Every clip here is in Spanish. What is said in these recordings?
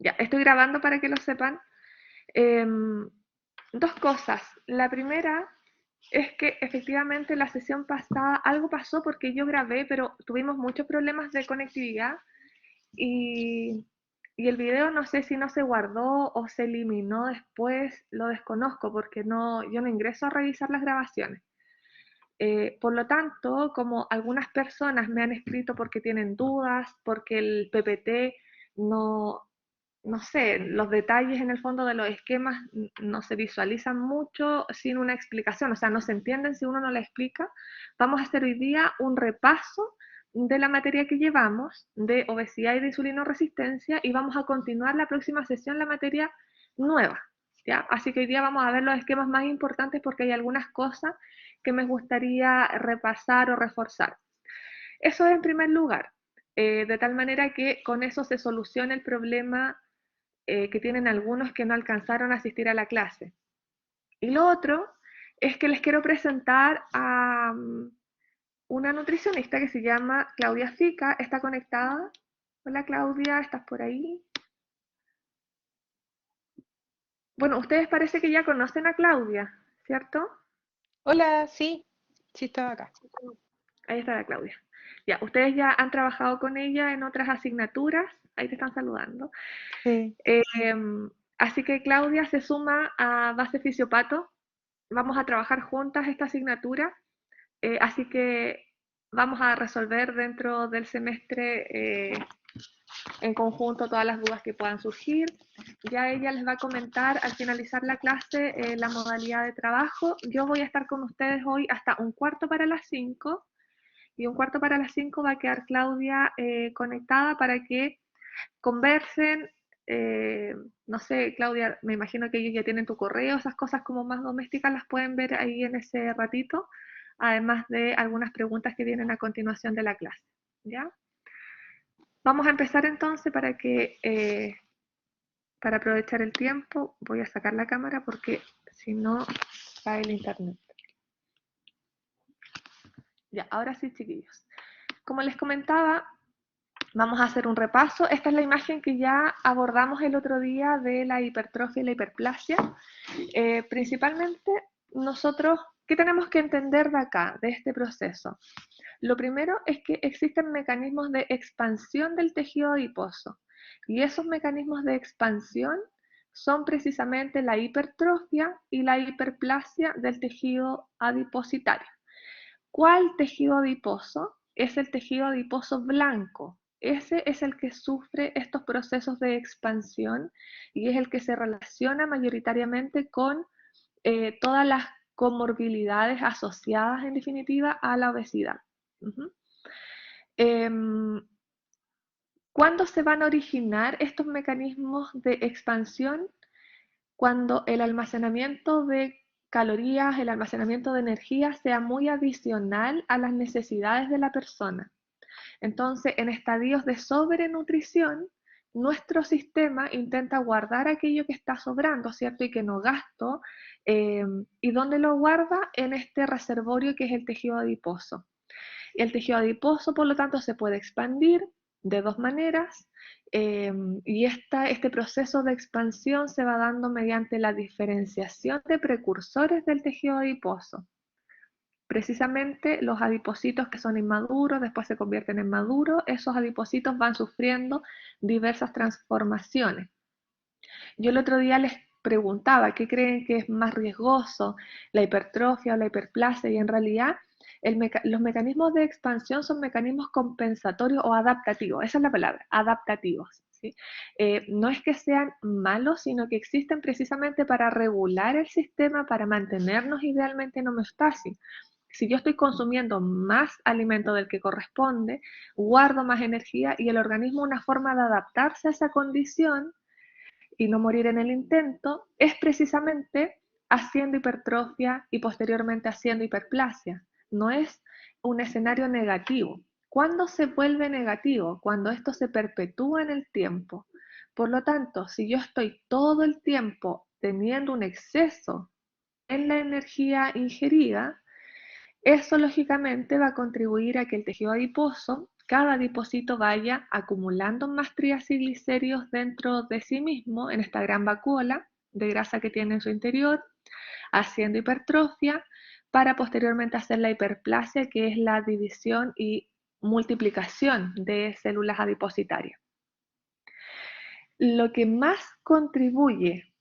Ya, estoy grabando para que lo sepan. Dos cosas. La primera es que efectivamente la sesión pasada algo pasó porque yo grabé, pero tuvimos muchos problemas de conectividad y, y el video no sé si no se guardó o se eliminó después, lo desconozco porque no, yo no ingreso a revisar las grabaciones. Por lo tanto, como algunas personas me han escrito porque tienen dudas, porque el PPT no, no sé, los detalles en el fondo de los esquemas no se visualizan mucho sin una explicación, o sea, no se entienden si uno no la explica. Vamos a hacer hoy día un repaso de la materia que llevamos de obesidad y de insulinoresistencia y vamos a continuar la próxima sesión la materia nueva. ¿Ya? Así que hoy día vamos a ver los esquemas más importantes porque hay algunas cosas que me gustaría repasar o reforzar. Eso en primer lugar, de tal manera que con eso se solucione el problema que tienen algunos que no alcanzaron a asistir a la clase. Y lo otro es que les quiero presentar a una nutricionista que se llama Claudia Fica, está conectada. Hola Claudia, ¿estás por ahí? Bueno, ustedes parece que ya conocen a Claudia, ¿cierto? Hola, sí, sí estaba acá. Ahí está la Claudia. Ya, ustedes ya han trabajado con ella en otras asignaturas, ahí te están saludando. Sí. Eh, Así que Claudia se suma a Base Fisiopato. Vamos a trabajar juntas esta asignatura, así que vamos a resolver dentro del semestre en conjunto todas las dudas que puedan surgir. Ya ella les va a comentar al finalizar la clase la modalidad de trabajo. Yo voy a estar con ustedes hoy hasta 1:15 y 1:15 va a quedar Claudia conectada para que conversen. No sé, Claudia, me imagino que ellos ya tienen tu correo, esas cosas como más domésticas las pueden ver ahí en ese ratito, además de algunas preguntas que vienen a continuación de la clase. ¿Ya? Vamos a empezar entonces para aprovechar el tiempo, voy a sacar la cámara porque si no cae el internet. Ya, ahora sí, chiquillos. Como les comentaba, vamos a hacer un repaso. Esta es la imagen que ya abordamos el otro día de la hipertrofia y la hiperplasia. Principalmente, nosotros, ¿qué tenemos que entender de acá, de este proceso? Lo primero es que existen mecanismos de expansión del tejido adiposo y esos mecanismos de expansión son precisamente la hipertrofia y la hiperplasia del tejido adipositario. ¿Cuál tejido adiposo? Es el tejido adiposo blanco. Ese es el que sufre estos procesos de expansión y es el que se relaciona mayoritariamente con todas las comorbilidades asociadas en definitiva a la obesidad. Uh-huh. ¿Cuándo se van a originar estos mecanismos de expansión? Cuando el almacenamiento de calorías, el almacenamiento de energía sea muy adicional a las necesidades de la persona. Entonces, en estadios de sobrenutrición, nuestro sistema intenta guardar aquello que está sobrando, ¿cierto? Y que no gasto. ¿Y dónde lo guarda? En este reservorio que es el tejido adiposo. El tejido adiposo, por lo tanto, se puede expandir de dos maneras y este proceso de expansión se va dando mediante la diferenciación de precursores del tejido adiposo. Precisamente los adipocitos que son inmaduros, después se convierten en maduros, esos adipocitos van sufriendo diversas transformaciones. Yo el otro día les preguntaba, ¿qué creen que es más riesgoso, la hipertrofia o la hiperplasia? Y en realidad los mecanismos de expansión son mecanismos compensatorios o adaptativos, esa es la palabra, adaptativos. ¿Sí? No es que sean malos, sino que existen precisamente para regular el sistema, para mantenernos idealmente en homeostasis. Si yo estoy consumiendo más alimento del que corresponde, guardo más energía y el organismo una forma de adaptarse a esa condición y no morir en el intento es precisamente haciendo hipertrofia y posteriormente haciendo hiperplasia. No es un escenario negativo. ¿Cuándo se vuelve negativo? Cuando esto se perpetúa en el tiempo. Por lo tanto, si yo estoy todo el tiempo teniendo un exceso en la energía ingerida, eso lógicamente va a contribuir a que el tejido adiposo cada adipocito vaya acumulando más triacilglicéridos dentro de sí mismo, en esta gran vacuola de grasa que tiene en su interior, haciendo hipertrofia, para posteriormente hacer la hiperplasia, que es la división y multiplicación de células adipositarias. Lo que más contribuye,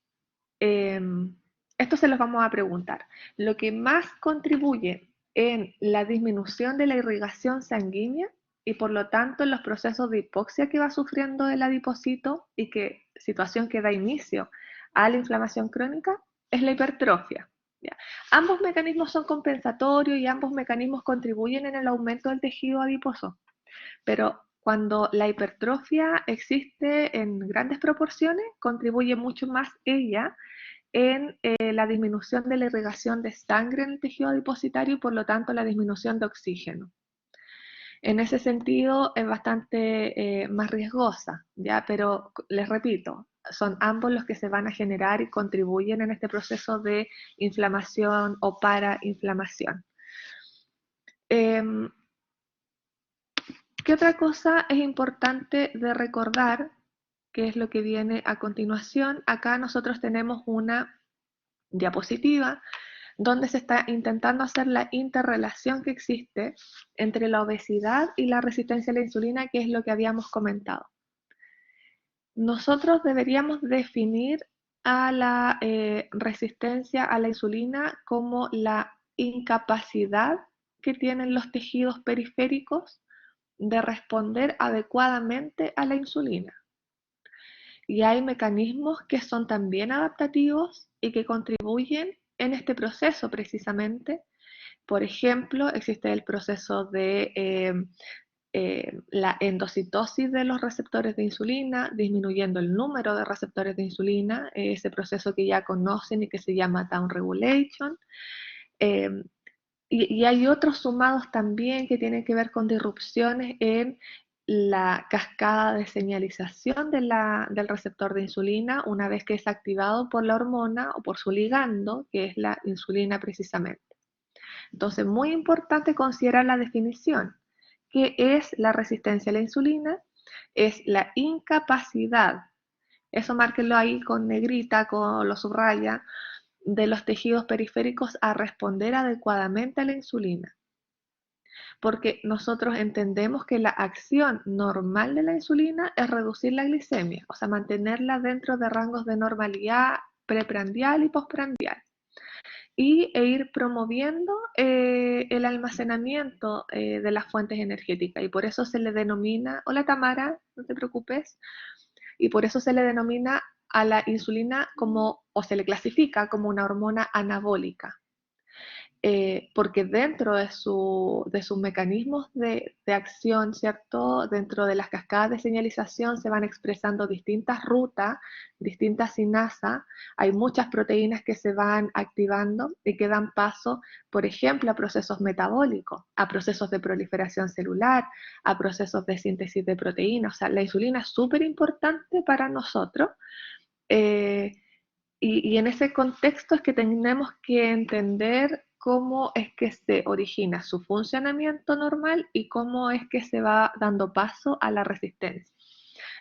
esto se los vamos a preguntar, lo que más contribuye en la disminución de la irrigación sanguínea y por lo tanto en los procesos de hipoxia que va sufriendo el adipocito y que situación que da inicio a la inflamación crónica es la hipertrofia. ¿Ya? Ambos mecanismos son compensatorios y ambos mecanismos contribuyen en el aumento del tejido adiposo, pero cuando la hipertrofia existe en grandes proporciones, contribuye mucho más ella en la disminución de la irrigación de sangre en el tejido adipositario y por lo tanto la disminución de oxígeno. En ese sentido es bastante más riesgosa, ¿ya? Pero les repito, son ambos los que se van a generar y contribuyen en este proceso de inflamación o parainflamación. ¿Qué otra cosa es importante de recordar? ¿Qué es lo que viene a continuación? Acá nosotros tenemos una diapositiva donde se está intentando hacer la interrelación que existe entre la obesidad y la resistencia a la insulina, que es lo que habíamos comentado. Nosotros deberíamos definir a la resistencia a la insulina como la incapacidad que tienen los tejidos periféricos de responder adecuadamente a la insulina. Y hay mecanismos que son también adaptativos y que contribuyen en este proceso precisamente. Por ejemplo, existe el proceso de la endocitosis de los receptores de insulina, disminuyendo el número de receptores de insulina, ese proceso que ya conocen y que se llama down regulation. Y hay otros sumados también que tienen que ver con disrupciones en la cascada de señalización del receptor de insulina una vez que es activado por la hormona o por su ligando, que es la insulina precisamente. Entonces, muy importante considerar la definición. ¿Qué es la resistencia a la insulina? Es la incapacidad, eso márquenlo ahí con negrita, con lo subraya, de los tejidos periféricos a responder adecuadamente a la insulina. Porque nosotros entendemos que la acción normal de la insulina es reducir la glicemia, o sea, mantenerla dentro de rangos de normalidad preprandial y postprandial. E ir promoviendo el almacenamiento de las fuentes energéticas. Y por eso se le denomina, hola Tamara, no te preocupes, y por eso se le denomina a la insulina como, o se le clasifica como una hormona anabólica. Porque dentro de sus mecanismos de acción, ¿cierto? Dentro de las cascadas de señalización se van expresando distintas rutas, distintas sinasas, hay muchas proteínas que se van activando y que dan paso, por ejemplo, a procesos metabólicos, a procesos de proliferación celular, a procesos de síntesis de proteínas. O sea, la insulina es súper importante para nosotros. Y en ese contexto es que tenemos que entender cómo es que se origina su funcionamiento normal y cómo es que se va dando paso a la resistencia.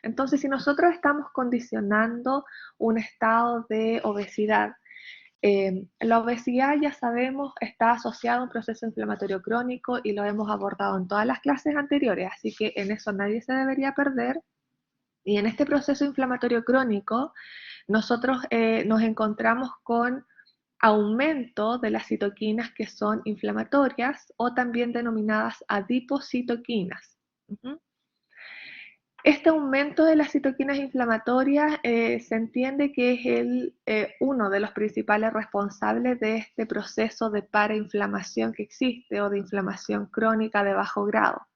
Entonces, si nosotros estamos condicionando un estado de obesidad, la obesidad ya sabemos está asociada a un proceso inflamatorio crónico y lo hemos abordado en todas las clases anteriores, así que en eso nadie se debería perder. Y en este proceso inflamatorio crónico, nosotros nos encontramos con aumento de las citoquinas que son inflamatorias o también denominadas adipocitoquinas. Este aumento de las citoquinas inflamatorias se entiende que es uno de los principales responsables de este proceso de parainflamación que existe o de inflamación crónica de bajo grado,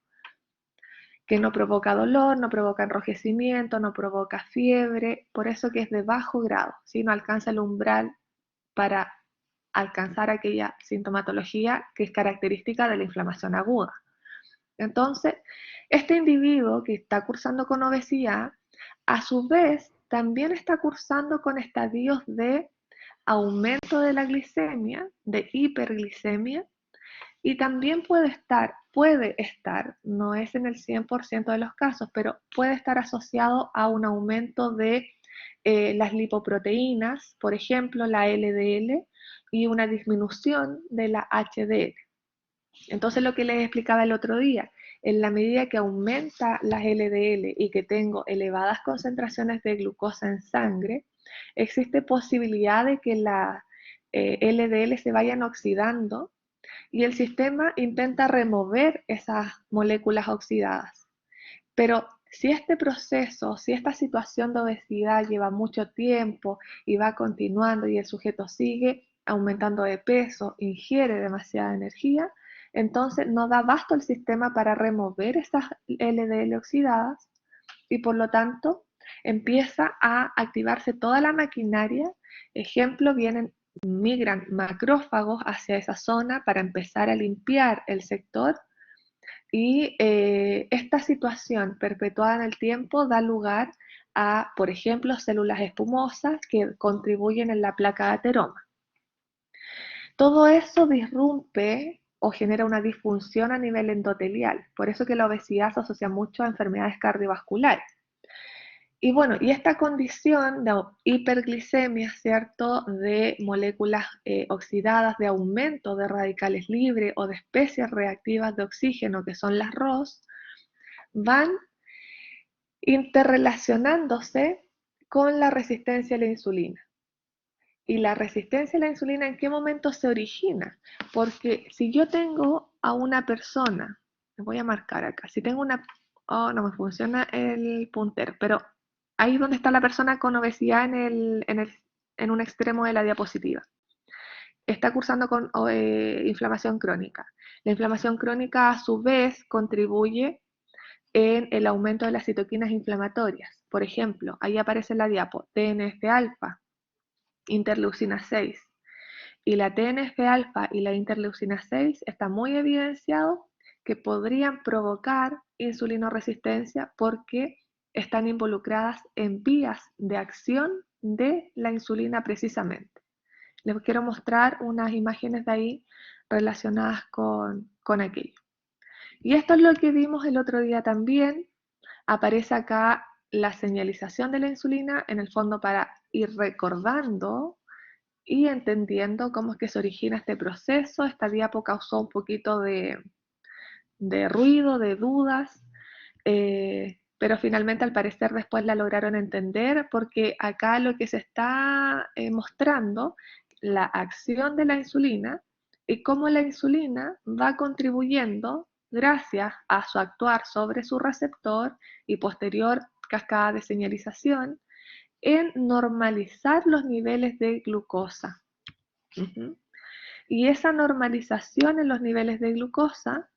que no provoca dolor, no provoca enrojecimiento, no provoca fiebre, por eso que es de bajo grado, ¿sí? No alcanza el umbral para alcanzar aquella sintomatología que es característica de la inflamación aguda. Entonces, este individuo que está cursando con obesidad, a su vez, también está cursando con estadios de aumento de la glicemia, de hiperglicemia, y también puede estar puede estar, no es en el 100% de los casos, pero puede estar asociado a un aumento de las lipoproteínas, por ejemplo, la LDL, y una disminución de la HDL. Entonces, lo que les explicaba el otro día, en la medida que aumenta las LDL y que tengo elevadas concentraciones de glucosa en sangre, existe posibilidad de que las LDL se vayan oxidando y el sistema intenta remover esas moléculas oxidadas. Pero si este proceso, si esta situación de obesidad lleva mucho tiempo y va continuando y el sujeto sigue aumentando de peso, ingiere demasiada energía, entonces no da abasto el sistema para remover esas LDL oxidadas y por lo tanto empieza a activarse toda la maquinaria. Ejemplo, migran macrófagos hacia esa zona para empezar a limpiar el sector y esta situación perpetuada en el tiempo da lugar a, por ejemplo, células espumosas que contribuyen en la placa de ateroma. Todo eso disrumpe o genera una disfunción a nivel endotelial, por eso que la obesidad se asocia mucho a enfermedades cardiovasculares. Y bueno, y esta condición de hiperglicemia, ¿cierto? De moléculas oxidadas, de aumento de radicales libres o de especies reactivas de oxígeno, que son las ROS, van interrelacionándose con la resistencia a la insulina. ¿Y la resistencia a la insulina en qué momento se origina? Porque si yo tengo a una persona, les voy a marcar acá, si tengo una, oh, no me funciona el puntero, pero ahí donde está la persona con obesidad en un extremo de la diapositiva. Está cursando con inflamación crónica. La inflamación crónica a su vez contribuye en el aumento de las citoquinas inflamatorias. Por ejemplo, ahí aparece en la diapo TNF-alfa, interleucina 6. Y la TNF-alfa y la interleucina 6 está muy evidenciado que podrían provocar insulinoresistencia porque están involucradas en vías de acción de la insulina precisamente. Les quiero mostrar unas imágenes de ahí relacionadas con aquello. Y esto es lo que vimos el otro día también. Aparece acá la señalización de la insulina, en el fondo para ir recordando y entendiendo cómo es que se origina este proceso. Esta diapo causó un poquito de ruido, de dudas, pero finalmente al parecer después la lograron entender porque acá lo que se está mostrando, la acción de la insulina y cómo la insulina va contribuyendo gracias a su actuar sobre su receptor y posterior cascada de señalización en normalizar los niveles de glucosa. Y esa normalización en los niveles de glucosa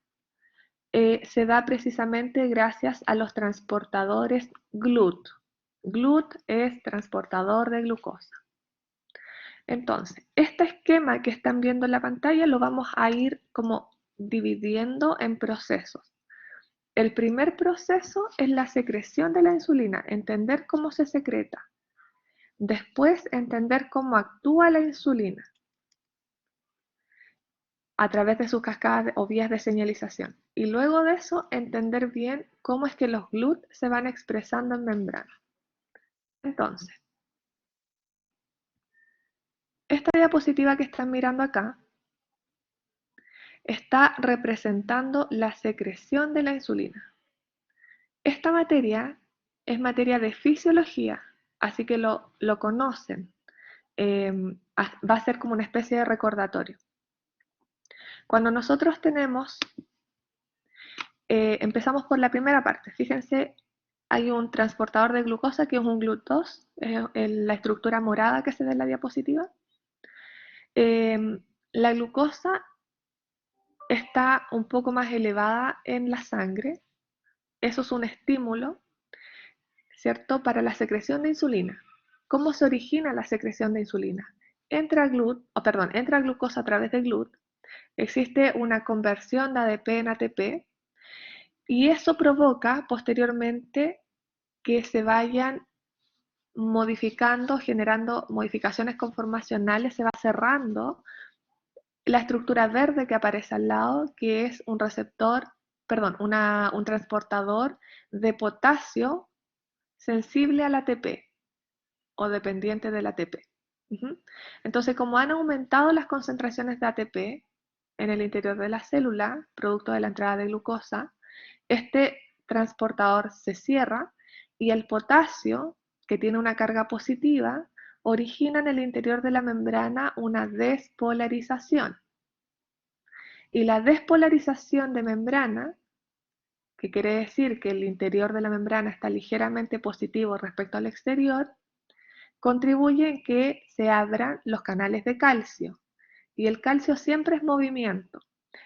se da precisamente gracias a los transportadores GLUT. GLUT es transportador de glucosa. Entonces, este esquema que están viendo en la pantalla lo vamos a ir como dividiendo en procesos. El primer proceso es la secreción de la insulina, entender cómo se secreta. Después, entender cómo actúa la insulina a través de sus cascadas o vías de señalización. Y luego de eso, entender bien cómo es que los GLUT se van expresando en membrana. Entonces, esta diapositiva que están mirando acá está representando la secreción de la insulina. Esta materia es materia de fisiología, así que lo conocen. Va a ser como una especie de recordatorio. Cuando nosotros tenemos, empezamos por la primera parte, fíjense, hay un transportador de glucosa que es un GLUT2, la estructura morada que se ve en la diapositiva. La glucosa está un poco más elevada en la sangre, eso es un estímulo, ¿cierto?, para la secreción de insulina. ¿Cómo se origina la secreción de insulina? Entra glucosa a través de GLUT, existe una conversión de ADP en ATP y eso provoca posteriormente que se vayan modificando, generando modificaciones conformacionales, se va cerrando la estructura verde que aparece al lado, que es un receptor, perdón, un transportador de potasio sensible al ATP o dependiente del ATP. Entonces, como han aumentado las concentraciones de ATP en el interior de la célula, producto de la entrada de glucosa, este transportador se cierra y el potasio, que tiene una carga positiva, origina en el interior de la membrana una despolarización. Y la despolarización de membrana, que quiere decir que el interior de la membrana está ligeramente positivo respecto al exterior, contribuye en que se abran los canales de calcio. Y el calcio siempre es movimiento.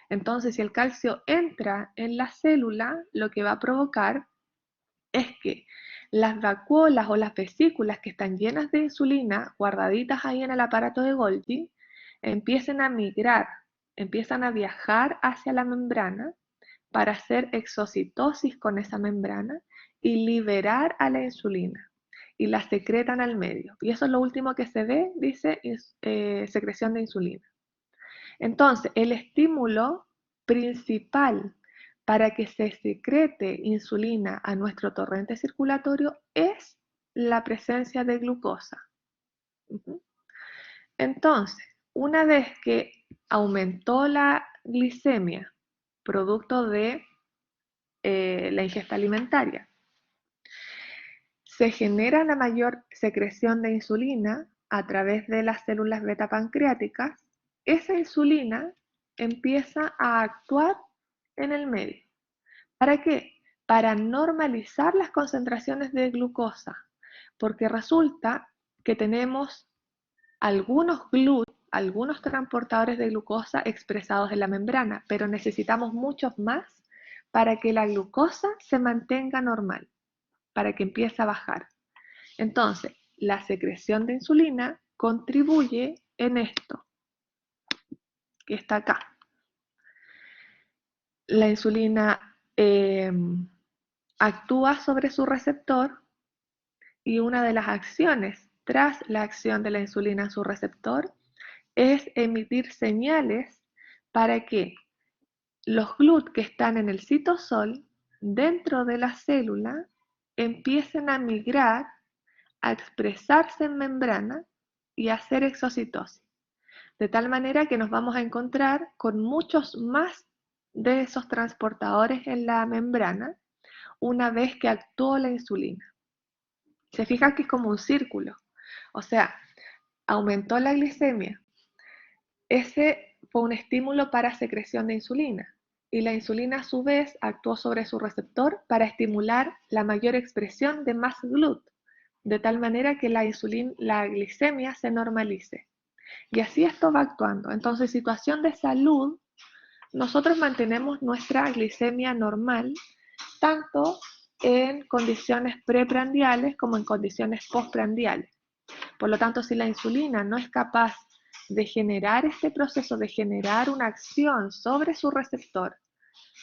Entonces, si el calcio entra en la célula, lo que va a provocar es que las vacuolas o las vesículas que están llenas de insulina, guardaditas ahí en el aparato de Golgi, empiecen a migrar, empiezan a viajar hacia la membrana para hacer exocitosis con esa membrana y liberar a la insulina. Y la secretan al medio. Y eso es lo último que se ve, dice secreción de insulina. Entonces, el estímulo principal para que se secrete insulina a nuestro torrente circulatorio es la presencia de glucosa. Entonces, una vez que aumentó la glicemia, producto de la ingesta alimentaria, se genera la mayor secreción de insulina a través de las células beta pancreáticas. Esa insulina empieza a actuar en el medio. ¿Para qué? Para normalizar las concentraciones de glucosa, porque resulta que tenemos algunos GLUT, algunos transportadores de glucosa expresados en la membrana, pero necesitamos muchos más para que la glucosa se mantenga normal, para que empiece a bajar. Entonces, la secreción de insulina contribuye en esto, que está acá. La insulina actúa sobre su receptor y una de las acciones tras la acción de la insulina en su receptor es emitir señales para que los GLUT que están en el citosol dentro de la célula empiecen a migrar, a expresarse en membrana y a hacer exocitosis. De tal manera que nos vamos a encontrar con muchos más de esos transportadores en la membrana una vez que actuó la insulina. Se fija que es como un círculo. O sea, aumentó la glicemia. Ese fue un estímulo para secreción de insulina. Y la insulina a su vez actuó sobre su receptor para estimular la mayor expresión de más GLUT, de tal manera que la glicemia se normalice. Y así esto va actuando. Entonces, situación de salud, nosotros mantenemos nuestra glicemia normal, tanto en condiciones preprandiales como en condiciones postprandiales. Por lo tanto, si la insulina no es capaz de generar este proceso, de generar una acción sobre su receptor,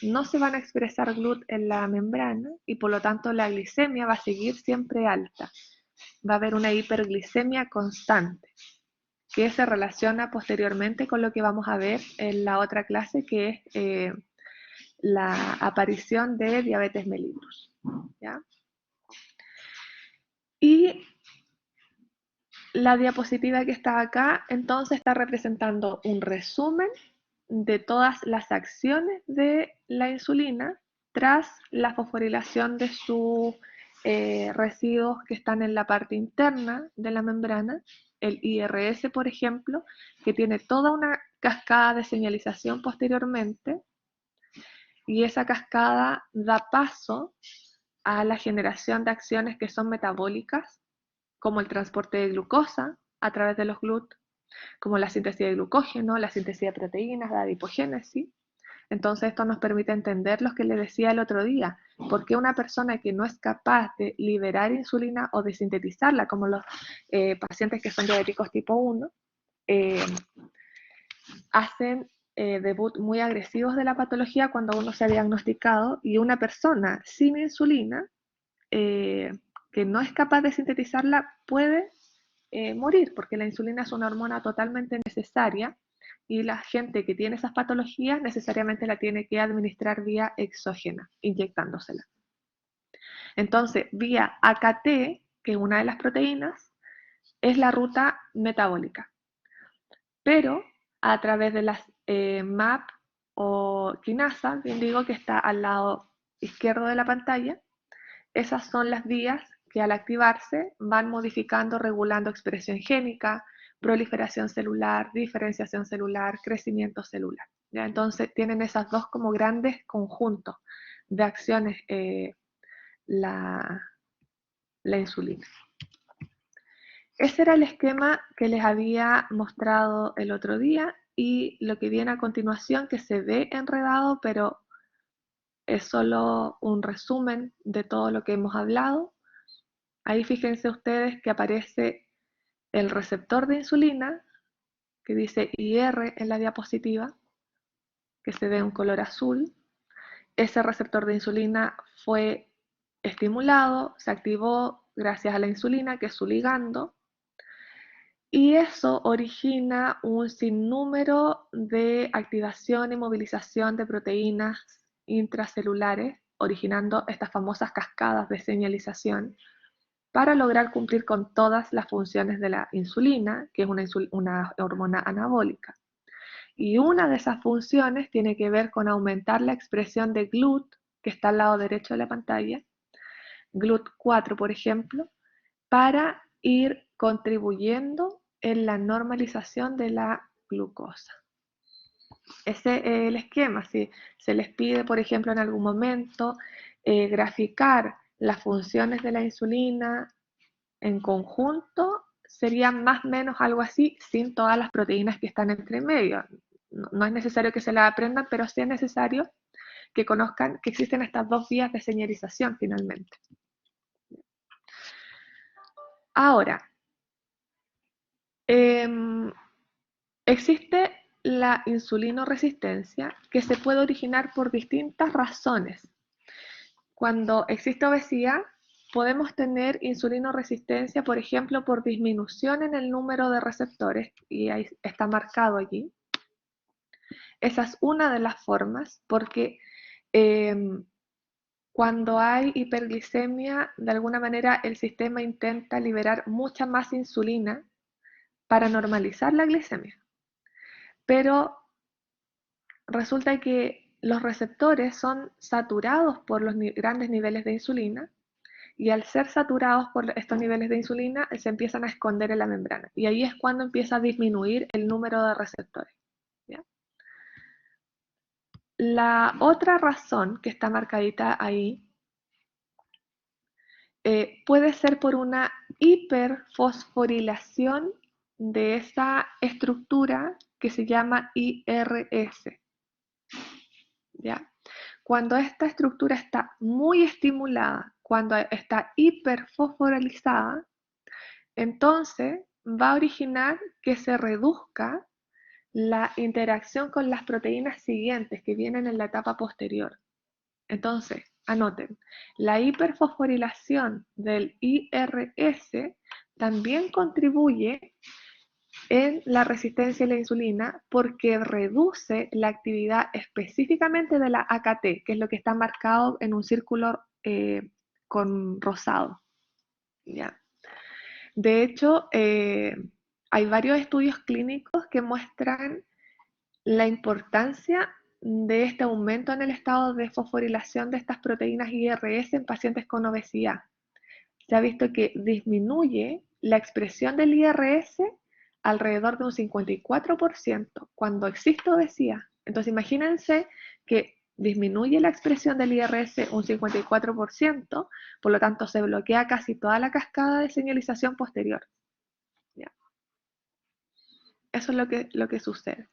no se van a expresar GLUT en la membrana y por lo tanto la glicemia va a seguir siempre alta. Va a haber una hiperglicemia constante, que se relaciona posteriormente con lo que vamos a ver en la otra clase, que es la aparición de diabetes mellitus. ¿Ya? Y la diapositiva que está acá, entonces, está representando un resumen de todas las acciones de la insulina tras la fosforilación de sus residuos que están en la parte interna de la membrana, el IRS, por ejemplo, que tiene toda una cascada de señalización posteriormente, y esa cascada da paso a la generación de acciones que son metabólicas, como el transporte de glucosa a través de los GLUT, como la síntesis de glucógeno, la síntesis de proteínas, la adipogénesis. Entonces esto nos permite entender lo que le decía el otro día, por qué una persona que no es capaz de liberar insulina o de sintetizarla, como los pacientes que son diabéticos tipo 1, hacen debut muy agresivos de la patología cuando uno se ha diagnosticado, y una persona sin insulina que no es capaz de sintetizarla puede morir, porque la insulina es una hormona totalmente necesaria y la gente que tiene esas patologías necesariamente la tiene que administrar vía exógena, inyectándosela. Entonces, vía AKT, que es una de las proteínas, es la ruta metabólica. Pero a través de las MAP o quinasa, bien digo, que está al lado izquierdo de la pantalla, esas son las vías que al activarse van modificando, regulando expresión génica, proliferación celular, diferenciación celular, crecimiento celular. ¿Ya? Entonces tienen esas dos como grandes conjuntos de acciones la insulina. Ese era el esquema que les había mostrado el otro día y lo que viene a continuación, que se ve enredado, pero es solo un resumen de todo lo que hemos hablado. Ahí fíjense ustedes que aparece el receptor de insulina, que dice IR en la diapositiva, que se ve un color azul. Ese receptor de insulina fue estimulado, se activó gracias a la insulina, que es su ligando, y eso origina un sinnúmero de activación y movilización de proteínas intracelulares, originando estas famosas cascadas de señalización, para lograr cumplir con todas las funciones de la insulina, que es una hormona anabólica. Y una de esas funciones tiene que ver con aumentar la expresión de GLUT, que está al lado derecho de la pantalla, GLUT4 por ejemplo, para ir contribuyendo en la normalización de la glucosa. Ese es el esquema. Si se les pide, por ejemplo, en algún momento graficar las funciones de la insulina en conjunto, sería más o menos algo así, sin todas las proteínas que están entre medio. No es necesario que se la aprendan, pero sí es necesario que conozcan que existen estas dos vías de señalización finalmente. Ahora, existe la insulinoresistencia que se puede originar por distintas razones. Cuando existe obesidad, podemos tener insulinoresistencia, por ejemplo, por disminución en el número de receptores, y ahí está marcado allí. Esa es una de las formas, porque cuando hay hiperglicemia, de alguna manera el sistema intenta liberar mucha más insulina para normalizar la glicemia. Pero resulta que los receptores son saturados por los grandes niveles de insulina, y al ser saturados por estos niveles de insulina se empiezan a esconder en la membrana, y ahí es cuando empieza a disminuir el número de receptores. ¿Ya? La otra razón que está marcadita ahí puede ser por una hiperfosforilación de esa estructura que se llama IRS. ¿Ya? Cuando esta estructura está muy estimulada, cuando está hiperfosforilizada, entonces va a originar que se reduzca la interacción con las proteínas siguientes que vienen en la etapa posterior. Entonces, anoten, la hiperfosforilación del IRS también contribuye en la resistencia a la insulina porque reduce la actividad específicamente de la AKT, que es lo que está marcado en un círculo con rosado. ¿Ya? De hecho, hay varios estudios clínicos que muestran la importancia de este aumento en el estado de fosforilación de estas proteínas IRS en pacientes con obesidad. Se ha visto que disminuye la expresión del IRS alrededor de un 54% cuando existe obesidad. Entonces imagínense que disminuye la expresión del IRS un 54%, por lo tanto se bloquea casi toda la cascada de señalización posterior. ¿Ya? Eso es lo que sucede.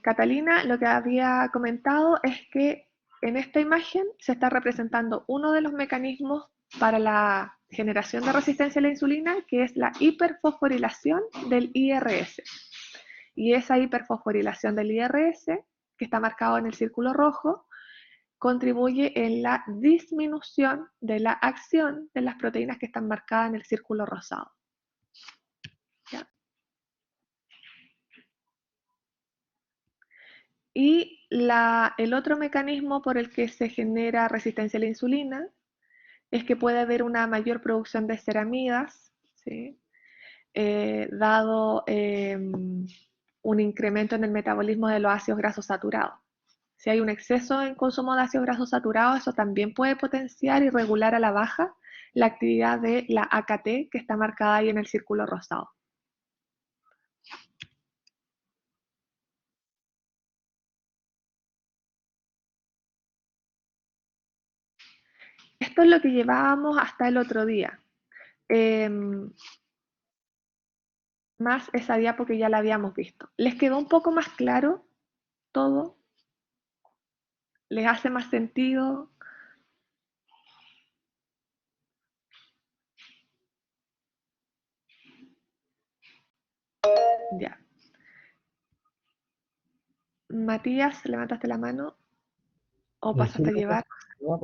Catalina lo que había comentado es que en esta imagen se está representando uno de los mecanismos para la generación de resistencia a la insulina, que es la hiperfosforilación del IRS. Y esa hiperfosforilación del IRS, que está marcado en el círculo rojo, contribuye en la disminución de la acción de las proteínas que están marcadas en el círculo rosado. ¿Ya? Y el otro mecanismo por el que se genera resistencia a la insulina es que puede haber una mayor producción de ceramidas, ¿sí? Dado un incremento en el metabolismo de los ácidos grasos saturados. Si hay un exceso en consumo de ácidos grasos saturados, eso también puede potenciar y regular a la baja la actividad de la AKT, que está marcada ahí en el círculo rosado. Esto es lo que llevábamos hasta el otro día. Más esa diapo que ya la habíamos visto. ¿Les quedó un poco más claro todo? ¿Les hace más sentido? Ya. Matías, ¿levantaste la mano o Sí, pasaste a llevar?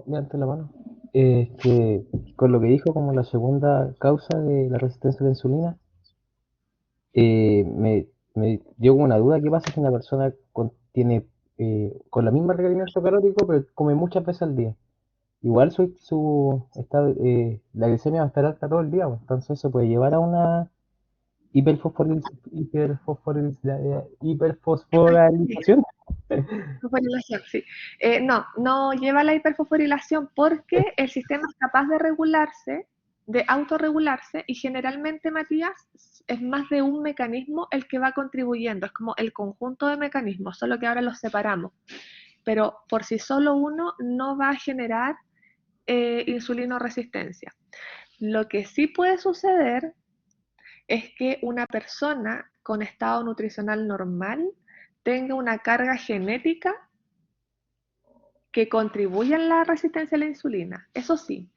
levanta la mano. Que con lo que dijo como la segunda causa de la resistencia a la insulina, me dio como una duda, ¿qué pasa si una persona tiene con la misma requerimiento calórico, pero come muchas veces al día? Igual la glicemia va a estar alta todo el día, pues, entonces se puede llevar a una hiperfosforilización. Fosforilación, sí. No, no lleva la hiperfosforilación porque el sistema es capaz de regularse, de autorregularse, y generalmente, Matías, es más de un mecanismo el que va contribuyendo, es como el conjunto de mecanismos, solo que ahora los separamos. Pero por sí solo uno no va a generar insulinoresistencia. Lo que sí puede suceder es que una persona con estado nutricional normal tenga una carga genética que contribuya en la resistencia a la insulina, eso sí,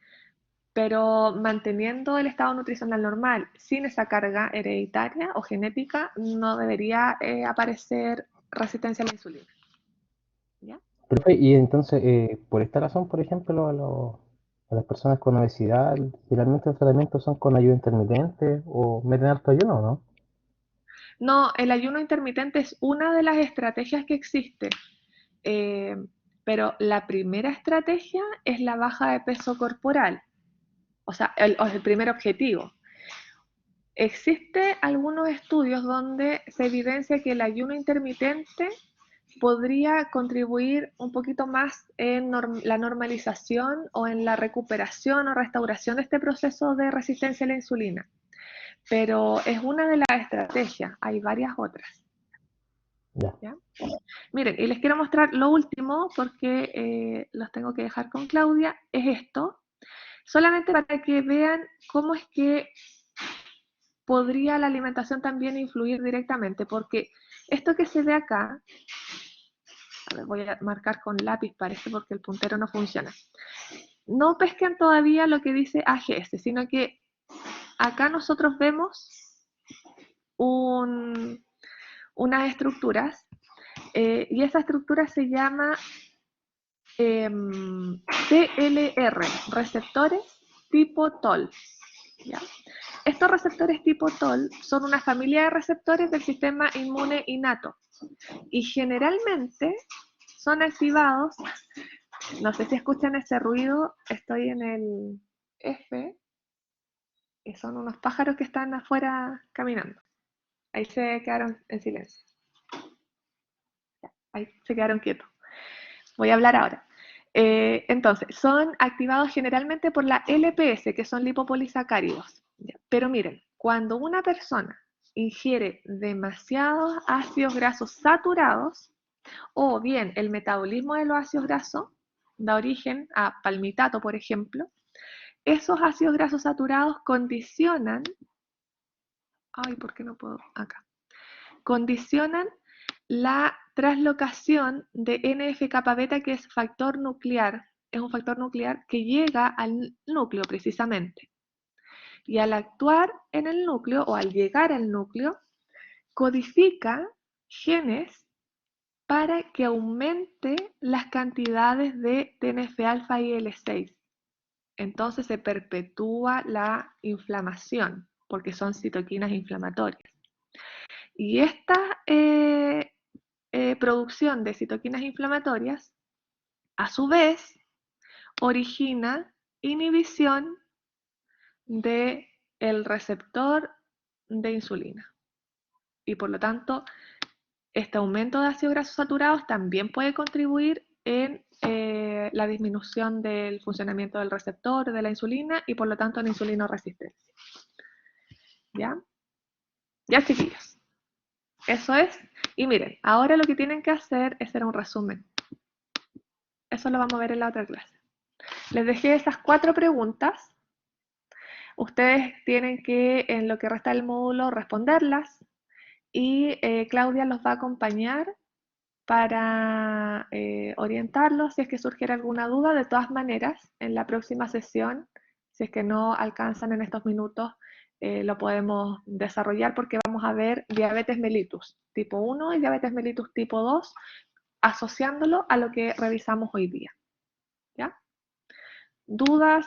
pero manteniendo el estado nutricional normal, sin esa carga hereditaria o genética, no debería aparecer resistencia a la insulina. ¿Ya? Y entonces, por esta razón, por ejemplo, a las personas con obesidad, generalmente los tratamientos son con ayuda intermitente o meten harto ayuno, ¿no? No, el ayuno intermitente es una de las estrategias que existe, eh, pero la primera estrategia es la baja de peso corporal, o sea, el primer objetivo. Existe algunos estudios donde se evidencia que el ayuno intermitente podría contribuir un poquito más en la normalización o en la recuperación o restauración de este proceso de resistencia a la insulina. Pero es una de las estrategias, hay varias otras. Ya. ¿Ya? Miren, y les quiero mostrar lo último porque los tengo que dejar con Claudia, es esto, solamente para que vean cómo es que podría la alimentación también influir directamente, porque esto que se ve acá, a ver, voy a marcar con lápiz, parece, porque el puntero no funciona. No pesquen todavía lo que dice AGS, sino que acá nosotros vemos unas estructuras y esa estructura se llama TLR, receptores tipo TOL. ¿Ya? Estos receptores tipo TOL son una familia de receptores del sistema inmune innato y generalmente son activados, no sé si escuchan ese ruido, estoy en el F, y son unos pájaros que están afuera caminando. Ahí se quedaron en silencio, ahí se quedaron quietos. Voy a hablar ahora. Entonces, son activados generalmente por la LPS, que son lipopolisacáridos. Pero miren, cuando una persona ingiere demasiados ácidos grasos saturados, o bien el metabolismo de los ácidos grasos da origen a palmitato, por ejemplo, esos ácidos grasos saturados condicionan, ay, ¿por qué no puedo? Acá. Condicionan la traslocación de NF-kappa beta, que es factor nuclear, es un factor nuclear que llega al núcleo precisamente. Y al actuar en el núcleo o al llegar al núcleo, codifica genes para que aumente las cantidades de TNF-alfa y L6. Entonces se perpetúa la inflamación, porque son citoquinas inflamatorias. Y producción de citoquinas inflamatorias, a su vez, origina inhibición del receptor de insulina. Y por lo tanto, este aumento de ácidos grasos saturados también puede contribuir en la disminución del funcionamiento del receptor de la insulina y por lo tanto en insulinoresistencia. ¿Ya? Ya, chiquillos. Eso es. Y miren, ahora lo que tienen que hacer es hacer un resumen. Eso lo vamos a ver en la otra clase. Les dejé esas 4 preguntas. Ustedes tienen que, en lo que resta del módulo, responderlas. Y Claudia los va a acompañar para orientarlos si es que surgiera alguna duda. De todas maneras, en la próxima sesión, si es que no alcanzan en estos minutos, lo podemos desarrollar porque vamos a ver diabetes mellitus tipo 1 y diabetes mellitus tipo 2, asociándolo a lo que revisamos hoy día. ¿Ya? ¿Dudas?